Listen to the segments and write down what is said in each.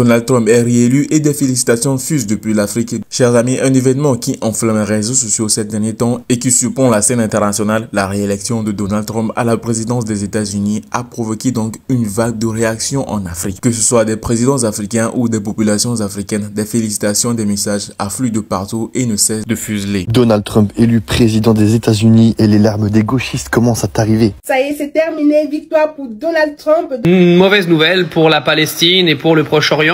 Donald Trump est réélu et des félicitations fusent depuis l'Afrique. Chers amis, un événement qui enflamme les réseaux sociaux ces derniers temps et qui surprend la scène internationale, la réélection de Donald Trump à la présidence des États-Unis a provoqué donc une vague de réactions en Afrique. Que ce soit des présidents africains ou des populations africaines, des félicitations, des messages affluent de partout et ne cessent de fuseler. Donald Trump élu président des États-Unis et les larmes des gauchistes commencent à arriver. Ça y est, c'est terminé. Victoire pour Donald Trump. Une mauvaise nouvelle pour la Palestine et pour le Proche-Orient.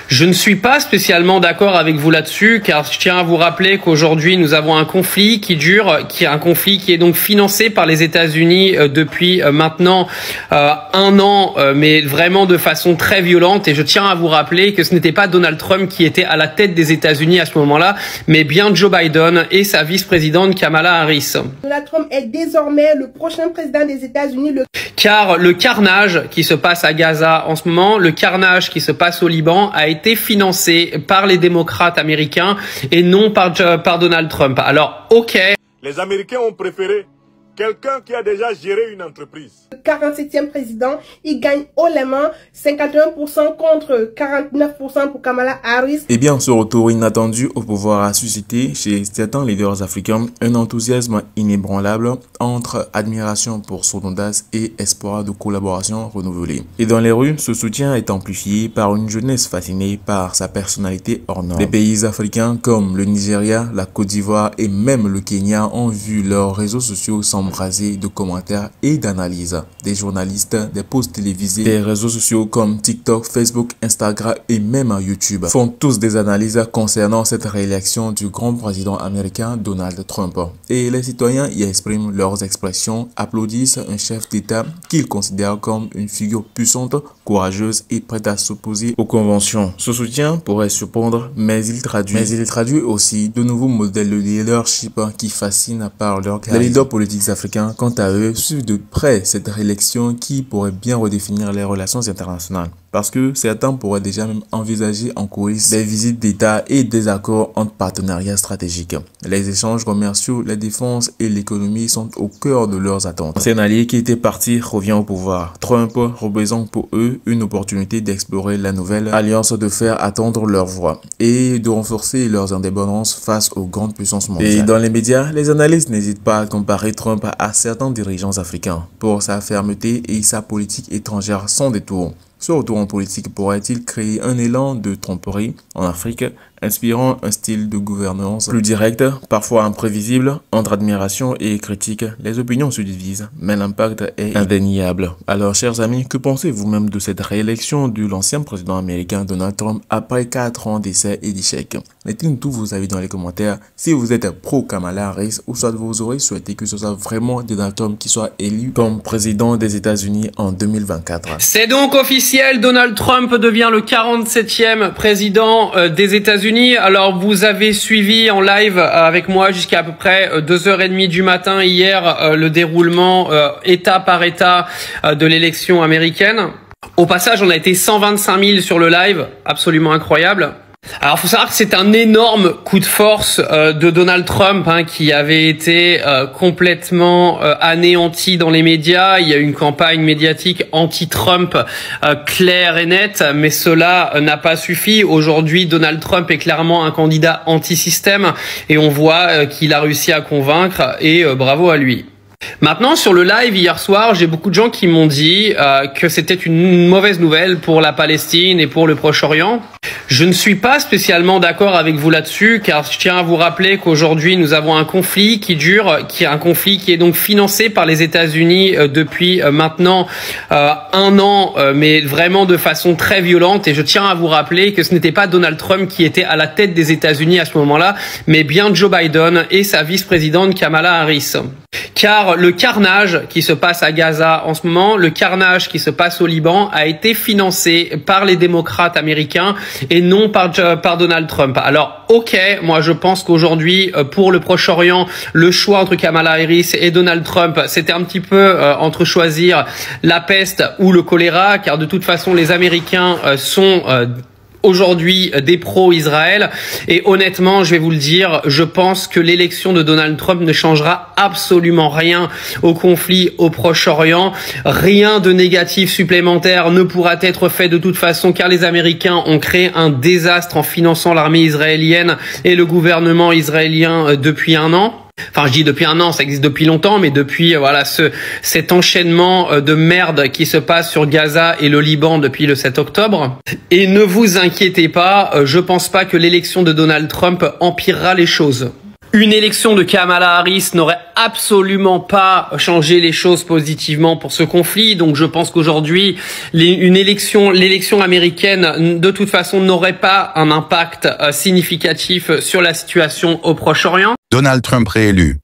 Je ne suis pas spécialement d'accord avec vous là-dessus, car je tiens à vous rappeler qu'aujourd'hui nous avons un conflit qui dure, qui est donc financé par les États-Unis depuis maintenant 1 an, mais vraiment de façon très violente. Et je tiens à vous rappeler que ce n'était pas Donald Trump qui était à la tête des États-Unis à ce moment-là, mais bien Joe Biden et sa vice-présidente Kamala Harris. Donald Trump est désormais le prochain président des États-Unis. Car le carnage qui se passe à Gaza en ce moment, le carnage qui se passe au Liban a été financé par les démocrates américains et non par Donald Trump. Alors, ok. Les Américains ont préféré quelqu'un qui a déjà géré une entreprise. Le 47e président, il gagne haut les mains, 51% contre 49% pour Kamala Harris. Eh bien, ce retour inattendu au pouvoir a suscité chez certains leaders africains un enthousiasme inébranlable entre admiration pour son audace et espoir de collaboration renouvelée. Et dans les rues, ce soutien est amplifié par une jeunesse fascinée par sa personnalité hors norme. Les pays africains comme le Nigeria, la Côte d'Ivoire et même le Kenya ont vu leurs réseaux sociaux s'embraser de commentaires et d'analyses. Des journalistes, des posts télévisés, des réseaux sociaux comme TikTok, Facebook, Instagram et même YouTube font tous des analyses concernant cette réélection du grand président américain Donald Trump. Et les citoyens y expriment leurs expressions, applaudissent un chef d'État qu'ils considèrent comme une figure puissante, courageuse et prête à s'opposer aux conventions. Ce soutien pourrait surprendre, mais il traduit aussi de nouveaux modèles de leadership qui fascinent par leur charisme. Les leaders politiques africains, quant à eux, suivent de près cette réélection qui pourrait bien redéfinir les relations internationales. Parce que certains pourraient déjà même envisager en coulisses des visites d'État et des accords entre partenariats stratégiques. Les échanges commerciaux, la défense et l'économie sont au cœur de leurs attentes. C'est un allié qui était parti revient au pouvoir. Trump représente pour eux une opportunité d'explorer la nouvelle alliance, de faire attendre leur voix et de renforcer leurs indépendances face aux grandes puissances mondiales. Et dans les médias, les analystes n'hésitent pas à comparer Trump à certains dirigeants africains pour sa fermeté et sa politique étrangère sans détour. Ce retour en politique pourrait-il créer un élan de tromperie en Afrique, inspirant un style de gouvernance plus direct, parfois imprévisible? Entre admiration et critique, les opinions se divisent, mais l'impact est indéniable. Alors, chers amis, que pensez-vous même de cette réélection de l'ancien président américain Donald Trump après 4 ans d'essais et d'échecs? Mettez-nous tous vos avis dans les commentaires si vous êtes pro Kamala Harris ou soit vous aurez souhaité que ce soit vraiment Donald Trump qui soit élu comme président des États-Unis en 2024. C'est donc officiel, Donald Trump devient le 47e président des États-Unis. Alors vous avez suivi en live avec moi jusqu'à peu près 2h30 du matin hier le déroulement État par État de l'élection américaine. Au passage, on a été 125 000 sur le live, absolument incroyable. Alors, faut savoir que c'est un énorme coup de force de Donald Trump qui avait été complètement anéanti dans les médias. Il y a eu une campagne médiatique anti-Trump claire et nette, mais cela n'a pas suffi. Aujourd'hui, Donald Trump est clairement un candidat anti-système et on voit qu'il a réussi à convaincre et bravo à lui. Maintenant, sur le live hier soir, j'ai beaucoup de gens qui m'ont dit que c'était une mauvaise nouvelle pour la Palestine et pour le Proche-Orient. Je ne suis pas spécialement d'accord avec vous là-dessus, car je tiens à vous rappeler qu'aujourd'hui nous avons un conflit qui dure, qui est donc financé par les États-Unis depuis maintenant 1 an, mais vraiment de façon très violente. Et je tiens à vous rappeler que ce n'était pas Donald Trump qui était à la tête des États-Unis à ce moment-là, mais bien Joe Biden et sa vice-présidente Kamala Harris. Car le carnage qui se passe à Gaza en ce moment, le carnage qui se passe au Liban a été financé par les démocrates américains et non par Donald Trump. Alors, ok, moi je pense qu'aujourd'hui, pour le Proche-Orient, le choix entre Kamala Harris et Donald Trump, c'était un petit peu entre choisir la peste ou le choléra, car de toute façon, les Américains sont aujourd'hui des pro-Israël. Et honnêtement, je vais vous le dire, je pense que l'élection de Donald Trump ne changera absolument rien au conflit au Proche-Orient. Rien de négatif supplémentaire ne pourra être fait de toute façon, car les Américains ont créé un désastre en finançant l'armée israélienne et le gouvernement israélien depuis un an. Enfin, je dis depuis un an, ça existe depuis longtemps, mais depuis voilà cet enchaînement de merde qui se passe sur Gaza et le Liban depuis le 7 octobre. Et ne vous inquiétez pas, je pense pas que l'élection de Donald Trump empirera les choses. Une élection de Kamala Harris n'aurait absolument pas changé les choses positivement pour ce conflit. Donc je pense qu'aujourd'hui, l'élection américaine, de toute façon, n'aurait pas un impact significatif sur la situation au Proche-Orient. Donald Trump réélu.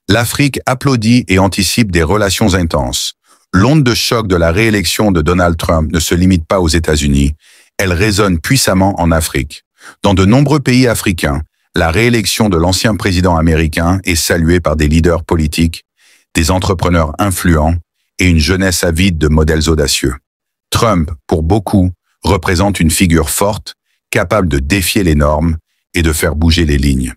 L'Afrique applaudit et anticipe des relations intenses. L'onde de choc de la réélection de Donald Trump ne se limite pas aux États-Unis. Elle résonne puissamment en Afrique. Dans de nombreux pays africains, la réélection de l'ancien président américain est saluée par des leaders politiques, des entrepreneurs influents et une jeunesse avide de modèles audacieux. Trump, pour beaucoup, représente une figure forte, capable de défier les normes et de faire bouger les lignes.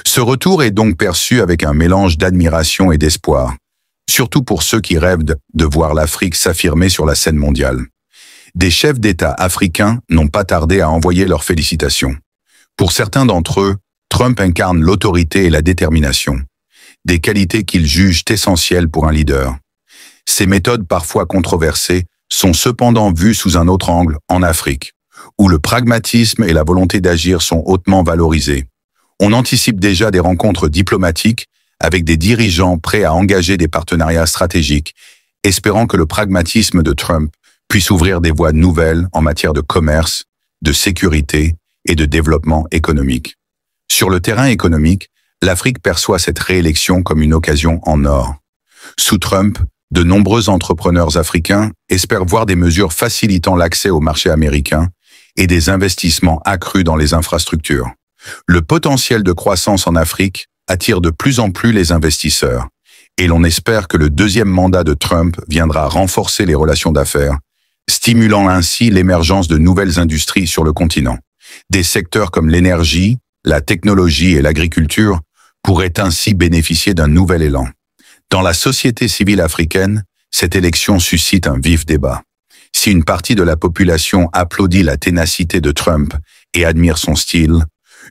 Ce retour est donc perçu avec un mélange d'admiration et d'espoir, surtout pour ceux qui rêvent de voir l'Afrique s'affirmer sur la scène mondiale. Des chefs d'État africains n'ont pas tardé à envoyer leurs félicitations. Pour certains d'entre eux, Trump incarne l'autorité et la détermination, des qualités qu'ils jugent essentielles pour un leader. Ces méthodes parfois controversées sont cependant vues sous un autre angle en Afrique, où le pragmatisme et la volonté d'agir sont hautement valorisés. On anticipe déjà des rencontres diplomatiques avec des dirigeants prêts à engager des partenariats stratégiques, espérant que le pragmatisme de Trump puisse ouvrir des voies nouvelles en matière de commerce, de sécurité et de développement économique. Sur le terrain économique, l'Afrique perçoit cette réélection comme une occasion en or. Sous Trump, de nombreux entrepreneurs africains espèrent voir des mesures facilitant l'accès au marché américain et des investissements accrus dans les infrastructures. Le potentiel de croissance en Afrique attire de plus en plus les investisseurs, et l'on espère que le deuxième mandat de Trump viendra renforcer les relations d'affaires, stimulant ainsi l'émergence de nouvelles industries sur le continent. Des secteurs comme l'énergie, la technologie et l'agriculture pourraient ainsi bénéficier d'un nouvel élan. Dans la société civile africaine, cette élection suscite un vif débat. Si une partie de la population applaudit la ténacité de Trump et admire son style,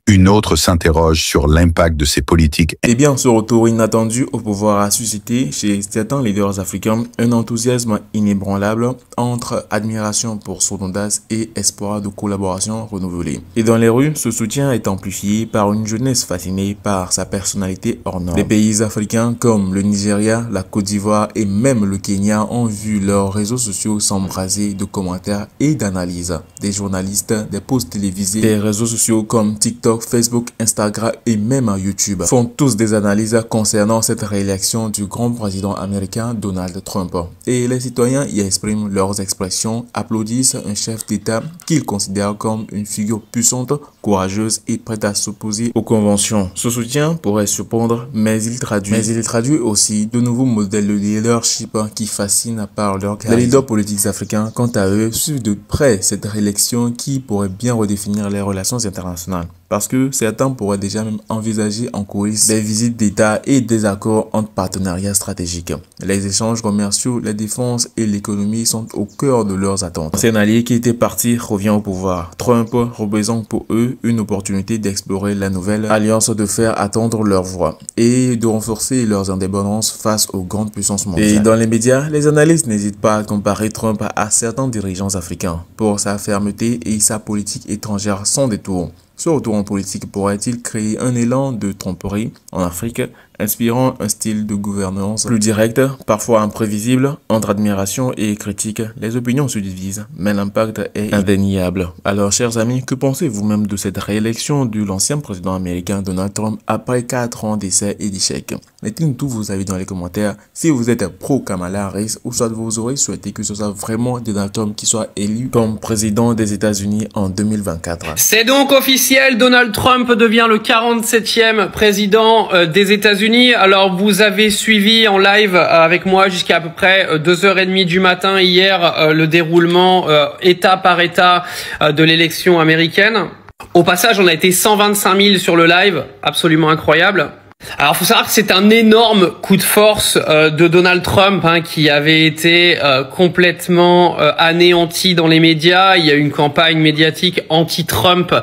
une autre s'interroge sur l'impact de ces politiques. Eh bien, ce retour inattendu au pouvoir a suscité chez certains leaders africains un enthousiasme inébranlable entre admiration pour son audace et espoir de collaboration renouvelée. Et dans les rues, ce soutien est amplifié par une jeunesse fascinée par sa personnalité hors norme. Les pays africains comme le Nigeria, la Côte d'Ivoire et même le Kenya ont vu leurs réseaux sociaux s'embraser de commentaires et d'analyses. Des journalistes, des posts télévisés, des réseaux sociaux comme TikTok, Facebook, Instagram et même YouTube font tous des analyses concernant cette réélection du grand président américain Donald Trump. Et les citoyens y expriment leurs expressions, applaudissent un chef d'État qu'ils considèrent comme une figure puissante, courageuse et prête à s'opposer aux conventions. Ce soutien pourrait surprendre, mais il traduit aussi de nouveaux modèles de leadership qui fascinent par leur charisme. Les leaders politiques africains, quant à eux, suivent de près cette réélection qui pourrait bien redéfinir les relations internationales. Parce que certains pourraient déjà même envisager en coulisses des visites d'État et des accords entre partenariats stratégiques. Les échanges commerciaux, la défense et l'économie sont au cœur de leurs attentes. C'est un allié qui était parti revient au pouvoir. Trump représente pour eux une opportunité d'explorer la nouvelle alliance, de faire attendre leur voix et de renforcer leurs indépendances face aux grandes puissances mondiales. Et dans les médias, les analystes n'hésitent pas à comparer Trump à certains dirigeants africains pour sa fermeté et sa politique étrangère sans détour. Ce retour en politique pourrait-il créer un élan de tromperie en Afrique, inspirant un style de gouvernance plus direct, parfois imprévisible? Entre admiration et critique, les opinions se divisent, mais l'impact est indéniable. Alors, chers amis, que pensez-vous même de cette réélection de l'ancien président américain Donald Trump après 4 ans d'essais et d'échecs? Mettez-nous tous vos avis dans les commentaires. Si vous êtes pro Kamala Harris ou soit vous aurez souhaité que ce soit vraiment Donald Trump qui soit élu comme président des États-Unis en 2024. C'est donc officiel, Donald Trump devient le 47e président des États-Unis. États-Unis. Alors vous avez suivi en live avec moi jusqu'à peu près 2h30 du matin hier le déroulement État par État de l'élection américaine. Au passage, on a été 125 000 sur le live, absolument incroyable. Alors, faut savoir que c'est un énorme coup de force de Donald Trump qui avait été complètement anéanti dans les médias. Il y a eu une campagne médiatique anti-Trump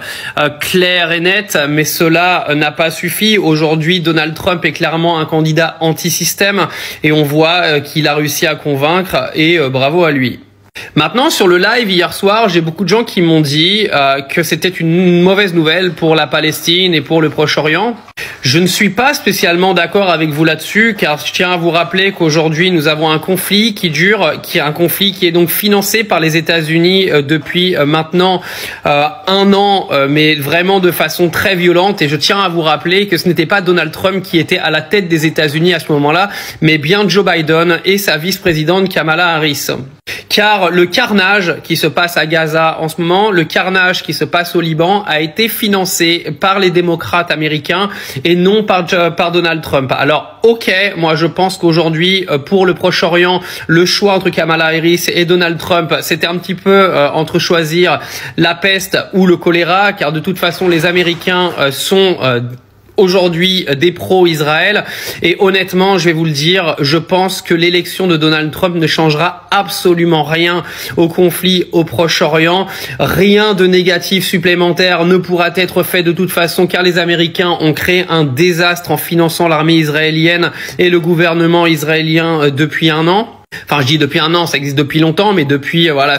claire et nette, mais cela n'a pas suffi. Aujourd'hui, Donald Trump est clairement un candidat anti-système et on voit qu'il a réussi à convaincre et bravo à lui. Maintenant, sur le live hier soir, j'ai beaucoup de gens qui m'ont dit que c'était une mauvaise nouvelle pour la Palestine et pour le Proche-Orient. Je ne suis pas spécialement d'accord avec vous là-dessus, car je tiens à vous rappeler qu'aujourd'hui, nous avons un conflit qui dure, qui est donc financé par les États-Unis depuis maintenant 1 an, mais vraiment de façon très violente. Et je tiens à vous rappeler que ce n'était pas Donald Trump qui était à la tête des États-Unis à ce moment-là, mais bien Joe Biden et sa vice-présidente Kamala Harris. Car le carnage qui se passe à Gaza en ce moment, le carnage qui se passe au Liban a été financé par les démocrates américains et non par Donald Trump. Alors, ok, moi je pense qu'aujourd'hui, pour le Proche-Orient, le choix entre Kamala Harris et Donald Trump, c'était un petit peu entre choisir la peste ou le choléra, car de toute façon, les Américains sont aujourd'hui des pro-Israël et honnêtement, je vais vous le dire, je pense que l'élection de Donald Trump ne changera absolument rien au conflit au Proche-Orient. Rien de négatif supplémentaire ne pourra être fait de toute façon car les Américains ont créé un désastre en finançant l'armée israélienne et le gouvernement israélien depuis 1 an. Enfin, je dis depuis 1 an, ça existe depuis longtemps, mais depuis voilà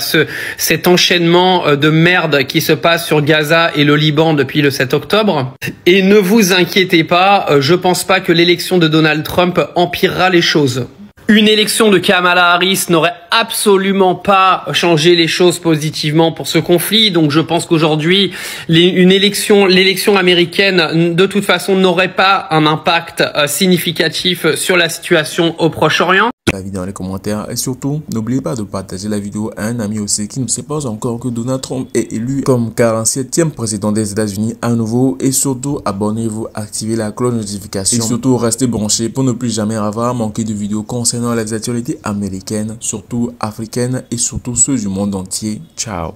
cet enchaînement de merde qui se passe sur Gaza et le Liban depuis le 7 octobre. Et ne vous inquiétez pas, je pense pas que l'élection de Donald Trump empirera les choses. Une élection de Kamala Harris n'aurait absolument pas changé les choses positivement pour ce conflit. Donc je pense qu'aujourd'hui, l'élection américaine, de toute façon, n'aurait pas un impact significatif sur la situation au Proche-Orient. La vidéo dans les commentaires et surtout n'oubliez pas de partager la vidéo à un ami aussi qui ne sait pas encore que Donald Trump est élu comme 47e président des États-Unis à nouveau et surtout abonnez-vous, activez la cloche de notification et surtout restez branchés pour ne plus jamais avoir manqué de vidéos concernant les actualités américaines, surtout africaines et surtout ceux du monde entier. Ciao.